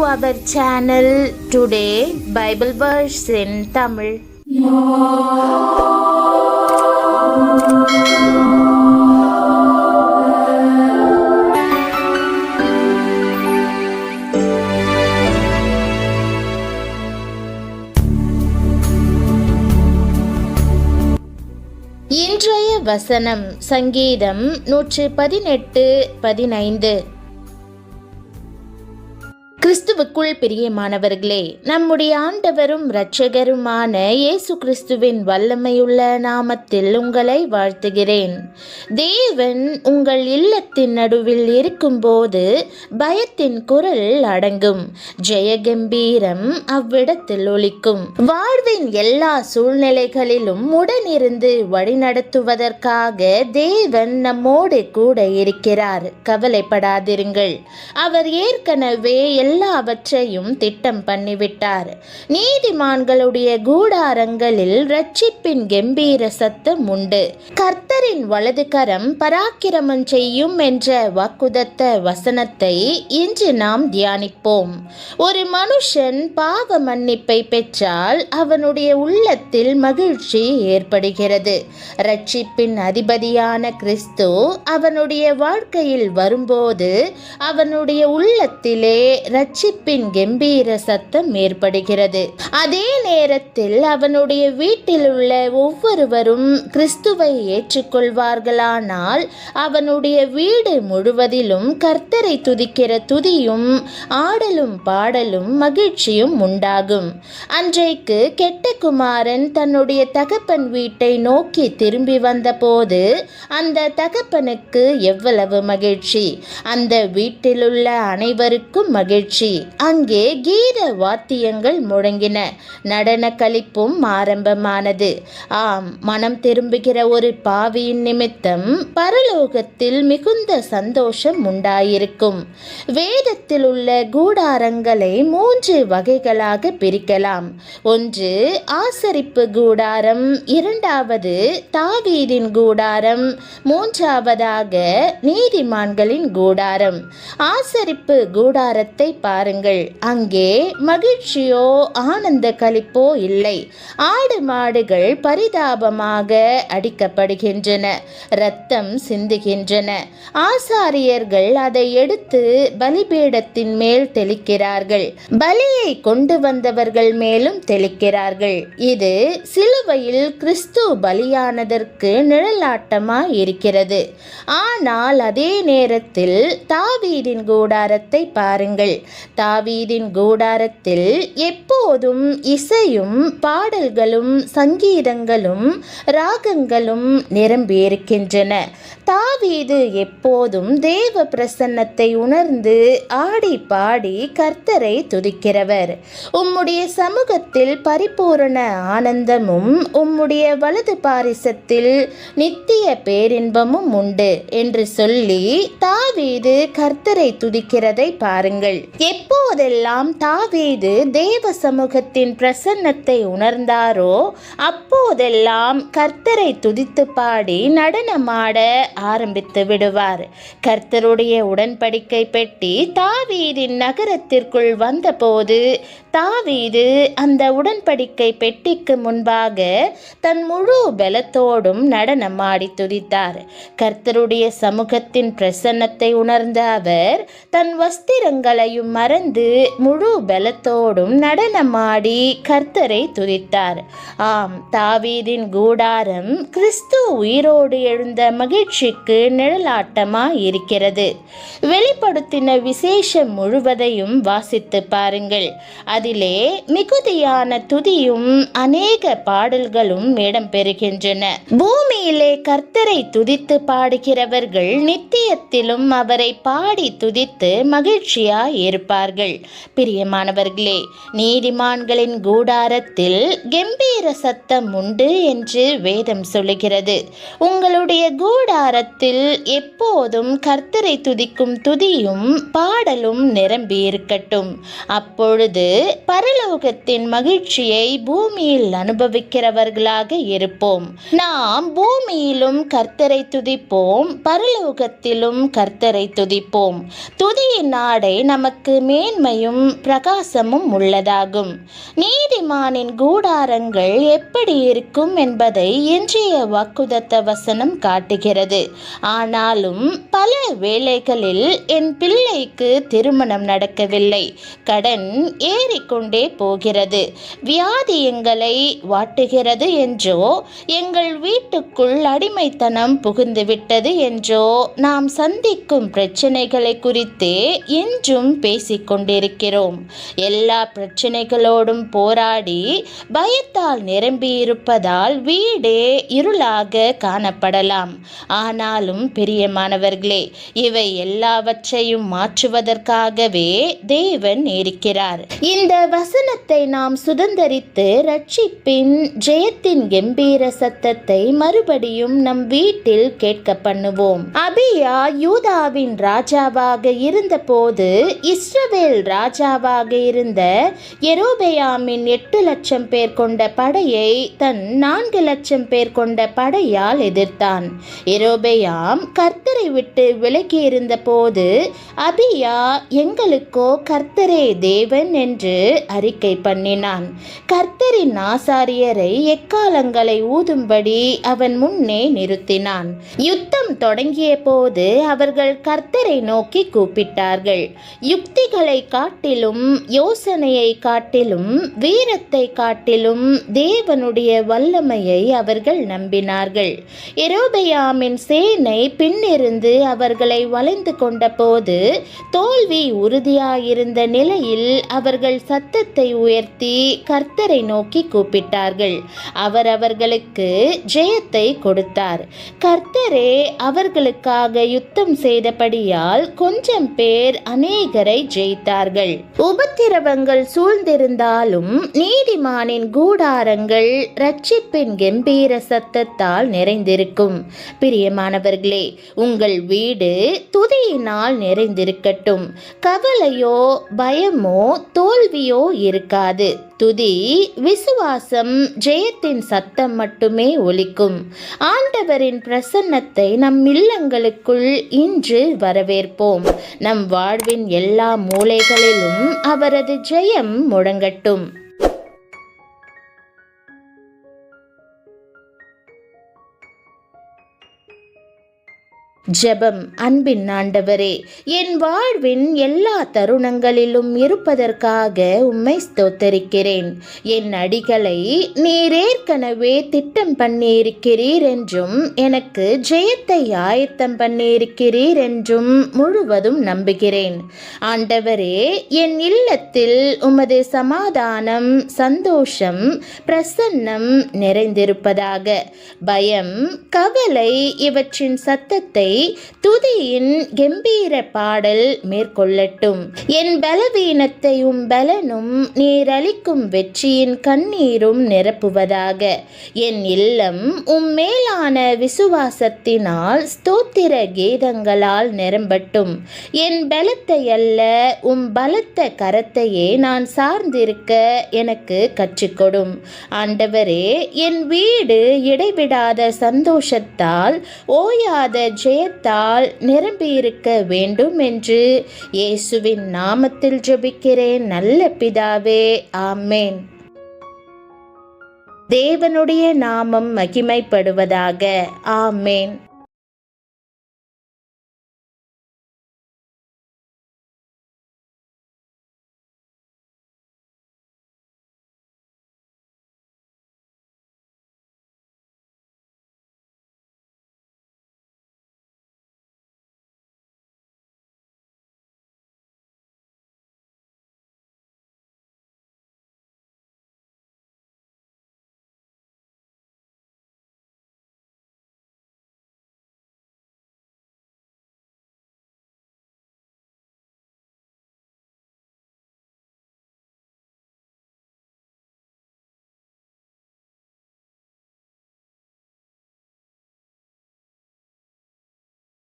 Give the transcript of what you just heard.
our channel. Today Bible verse in Tamil. இன்றைய வசனம் சங்கீதம் 118:15. கிறிஸ்துவுக்குள் பிரியமானவர்களே, நம்முடைய ஆண்டவரும் இரட்சகருமான இயேசு கிறிஸ்துவின் வல்லமையுள்ள நாமத்தில் உங்களை வாழ்த்துகிறேன். தேவன் உங்கள் இல்லத்தின் நடுவில் இருக்கும்போது பயத்தின் குரல் அடங்கும், ஜெயகம்பீரம் அவ்விடத்தில் ஒலிக்கும். வாழ்வின் எல்லா சூழ்நிலைகளிலும் உடனிருந்து வழிநடத்துவதற்காக தேவன் நம்மோடு கூட இருக்கிறார். கவலைப்படாதிருங்கள், அவர் ஏற்கனவே எல்லாவற்றையும் திட்டம் பண்ணிவிட்டார். நீதிமான்களுடைய கூடாரங்களில் இரட்சிப்பின் கம்பீர சத்தம் உண்டு. கர்த்தரின் வலது கரம் பராக்கிரமம் செய்யும் என்ற வாக்குதத்த வசனத்தை இன்று நாம் தியானிப்போம். ஒரு மனுஷன் பாவ மன்னிப்பை பெற்றால் அவனுடைய உள்ளத்தில் மகிழ்ச்சி ஏற்படுகிறது. இரட்சிப்பின் அதிபதியான கிறிஸ்து அவனுடைய வாழ்க்கையில் வரும்போது அவனுடைய உள்ளத்திலே இரட்சிப்பின் கம்பீர சத்தம் ஏற்படுகிறது. அதே நேரத்தில் அவனுடைய வீட்டில் உள்ள ஒவ்வொருவரும் கிறிஸ்துவை ஏற்றுக்கொள்வார்களானால் அவனுடைய வீடு முழுவதிலும் கர்த்தரை துதிக்கிற துதியும் ஆடலும் பாடலும் மகிழ்ச்சியும் உண்டாகும். அன்றைக்கு கெட்ட குமாரன் தன்னுடைய தகப்பன் வீட்டை நோக்கி திரும்பி வந்தபோது அந்த தகப்பனுக்கு எவ்வளவு மகிழ்ச்சி! அந்த வீட்டிலுள்ள அனைவருக்கும் மகிழ்ச்சி. அங்கே கீத வாத்தியங்கள் முழங்கின, நடன களிப்பும் ஆரம்பமானது. ஆம், மனம் திரும்புகிற ஒரு பாவியின் நிமித்தம் பரலோகத்தில் மிகுந்த சந்தோஷம் உண்டாயிருக்கும். வேதத்தில் உள்ள கூடாரங்களை 3 வகைகளாக பிரிக்கலாம். ஒன்று ஆசரிப்பு கூடாரம், இரண்டாவது தாவீதின் கூடாரம், மூன்றாவதாக நீதிமான்களின் கூடாரம். ஆசரிப்பு கூடாரத்தை பாருங்கள். அங்கே மகிழ்ச்சியோ ஆனந்த களிப்போ இல்லை. ஆடு மாடுகள் பரிதாபமாக அடிக்கப்படுகின்றன, இரத்தம் சிந்துகின்றன. ஆசாரியர்கள் அதை எடுத்து பலிபீடத்தின் மேல் தெளிக்கிறார்கள், பலியை கொண்டு வந்தவர்கள் மேலும் தெளிக்கிறார்கள். இது சிலுவையில் கிறிஸ்து பலியானதற்கு நிழலாட்டமாய் இருக்கிறது. ஆனால் அதே நேரத்தில் தாவீதின் கூடாரத்தை பாருங்கள். தாவீதின் கூடாரத்தில் எப்போதும் இசையும் பாடல்களும் சங்கீதங்களும் ராகங்களும் நிரம்பியிருக்கின்றன. தாவீது எப்போதும் தேவ பிரசன்னத்தை உணர்ந்து ஆடி பாடி கர்த்தரை துதிக்கிறவர். உம்முடைய சமூகத்தில் பரிபூரண ஆனந்தமும் உம்முடைய வலது பாரிசத்தில் நித்திய பேரின்பமும் உண்டு என்று சொல்லி தாவீது கர்த்தரை துதிக்கிறதை பாருங்கள். எப்போதெல்லாம் தாவீது தேவ சமூகத்தின் பிரசன்னத்தை உணர்ந்தாரோ அப்போதெல்லாம் கர்த்தரை துதித்து பாடி நடனமாட ஆரம்பித்து விடுவார். கர்த்தருடைய உடன்படிக்கை பெட்டி தாவீதின் நகரத்திற்குள் வந்தபோது தாவீது அந்த உடன்படிக்கை பெட்டிக்கு முன்பாக தன் முழு பலத்தோடும் நடனமாடி துதித்தார். கர்த்தருடைய சமூகத்தின் பிரசன்னத்தை உணர்ந்த அவர் தன் வஸ்திரங்களையும் மறந்து முழு பலத்தோடும் நடனமாடி கர்த்தரை துதித்தார். ஆம், தாவீதின் கூடாரம் கிறிஸ்து உயிரோடு எழுந்த மகிழ்ச்சிக்கு நிழலாட்டமாய் இருக்கிறது. வெளிப்படுத்தின விசேஷம் முழுவதையும் வாசித்து பாருங்கள். அதிலே மிகுதியான துதியும் அநேக பாடல்களும் இடம்பெறுகின்றன. பூமியிலே கர்த்தரை துதித்து பாடுகிறவர்கள் நித்தியத்திலும் அவரை பாடி துதித்து மகிழ்ச்சியாய் இருப்பார்கள். பிரியமானவர்களே, நீதிமான்களின் கூடாரத்தில் கம்பீர சத்தம் உண்டு என்று வேதம் சொல்லுகிறது. உங்களுடைய கூடாரத்தில் எப்போதும் கர்த்தரை துதிக்கும் துதியும் பாடலும் நிரம்பி இருக்கட்டும். அப்பொழுது பரலோகத்தின் மகிழ்ச்சியை பூமியில் அனுபவிக்கிறவர்களாக இருப்போம். நாம் பூமியிலும் கர்த்தரை துதிப்போம், பரலோகத்திலும் கர்த்தரை துதிப்போம். துதியின் நாடை நமக்கு உனக்கு மேன்மையும் பிரகாசமும் உள்ளதாகும். நீதிமானின் கூடாரங்கள் எப்படி இருக்கும் என்பதை இன்றைய வாக்குதத்த வசனம் காட்டுகிறது. ஆனாலும் பல வேளைகளில் என் பிள்ளைக்கு திருமணம் நடக்கவில்லை, கடன் ஏறிக்கொண்டே போகிறது, வியாதி எங்களை வாட்டுகிறது என்றோ, எங்கள் வீட்டுக்குள் அடிமைத்தனம் புகுந்துவிட்டது என்றோ நாம் சந்திக்கும் பிரச்சனைகளை குறித்தே இன்றும் பேசிக்கொண்டிருக்கிறோம். எல்லா பிரச்சனைகளோடும் போராடி பயத்தால் நிரம்பியிருப்பதால் வீடே இருளாக காணப்படலாம். ஆனாலும் பிரியமானவர்களே, இவை எல்லாவற்றையும் மாற்றுவதற்காகவே தேவன் இருக்கிறார். இந்த வசனத்தை நாம் சுதந்தரித்து ரட்சிப்பின் ஜெயத்தின் கம்பீர சத்தத்தை மறுபடியும் நம் வீட்டில் கேட்க பண்ணுவோம். அபியா யூதாவின் ராஜாவாக இருந்தபோது இஸ்ரவேல் ராஜாவாக இருந்த யெரொபெயாமின் 8 லட்சம் பேர் கொண்ட படையை தன் 4 லட்சம் பேர் கொண்ட படையால் எதிர்த்தான். யெரொபெயாம் கர்த்தரை விட்டு விலகி இருந்த போது அபியா எங்களுக்கோ கர்த்தரே தேவன் என்று அறிக்கை பண்ணினான். கர்த்தரின் ஆசாரியரை எக்காலங்களை ஊதும்படி அவன் முன்னே நிறுத்தினான். யுத்தம் தொடங்கிய போது அவர்கள் கர்த்தரை நோக்கி கூப்பிட்டார்கள். யுக்திகளை காட்டிலும், யோசனையை காட்டிலும், வீரத்தை காட்டிலும் தேவனுடைய வல்லமையை அவர்கள் நம்பினார்கள். யெரொபெயாமின் சேனை பின்னிருந்து அவர்களை வளைந்து கொண்ட போது தோல்வி உறுதியாயிருந்த நிலையில் அவர்கள் சத்தத்தை உயர்த்தி கர்த்தரை நோக்கி கூப்பிட்டார்கள். அவர் அவர்களுக்கு ஜெயத்தை கொடுத்தார். கர்த்தரே அவர்களுக்காக யுத்தம் செய்தபடியால் கொஞ்சம் பேர் அநேகரை ஜெயித்தார்கள். உபத்திரவங்கள் சூழ்ந்திருந்தாலும் நீதிமானின் கூடாரங்கள் ரட்சிப்பின் கம்பீர சத்தத்தால் நிறைந்திருக்கும். பிரியமானவர்களே, உங்கள் வீடு துதியினால் நிறைந்திருக்கட்டும். கவலையோ பயமோ தோல்வியோ இருக்காது. துதி, விசுவாசம், ஜெயத்தின் சத்தம் மட்டுமே ஒலிக்கும். ஆண்டவரின் பிரசன்னத்தை நம் இல்லங்களுக்குள் இன்று வரவேற்போம். நம் வாழ்வின் எல்லா மூலைகளிலும் அவரது ஜெயம் முழங்கட்டும். ஜெபம். அன்பின் ஆண்டவரே, என் வாழ்வின் எல்லா தருணங்களிலும் இருப்பதற்காக உம்மை ஸ்தோத்தரிக்கிறேன். என் அடிகளை நீர் ஏற்கனவே திட்டம் பண்ணியிருக்கிறீர் என்றும் எனக்கு ஜெயத்தை ஆயத்தம் பண்ணியிருக்கிறீர் என்றும் முழுவதும் நம்புகிறேன். ஆண்டவரே, என் இல்லத்தில் உமது சமாதானம், சந்தோஷம், பிரசன்னம் நிறைந்திருப்பதாக. பயம், கவலை இவற்றின் சத்தத்தை துதியின் கம்பீர பாடல் மேற்கொள்ளட்டும். என் பலவீனத்தை உம் பலனும் நீர் அளிக்கும் வெற்றியின் கண்ணீரும் நிரப்புவதாக. என் இல்லம் உம் மேலான விசுவாசத்தினால் ஸ்தோத்திர கீதங்களால் நிரம்பட்டும். என் பலத்தை அல்ல, உம் பலத்த கரத்தையே நான் சார்ந்திருக்க எனக்கு கற்றுக்கொடும். ஆண்டவரே, என் வீடு இடைவிடாத சந்தோஷத்தால், ஓயாத ஜெயத்தால் நிரம்பியிருக்க வேண்டும் என்று இயேசுவின் நாமத்தில் ஜெபிக்கிறேன் நல்ல பிதாவே, ஆமேன். தேவனுடைய நாமம் மகிமைப்படுவதாக. ஆமேன்.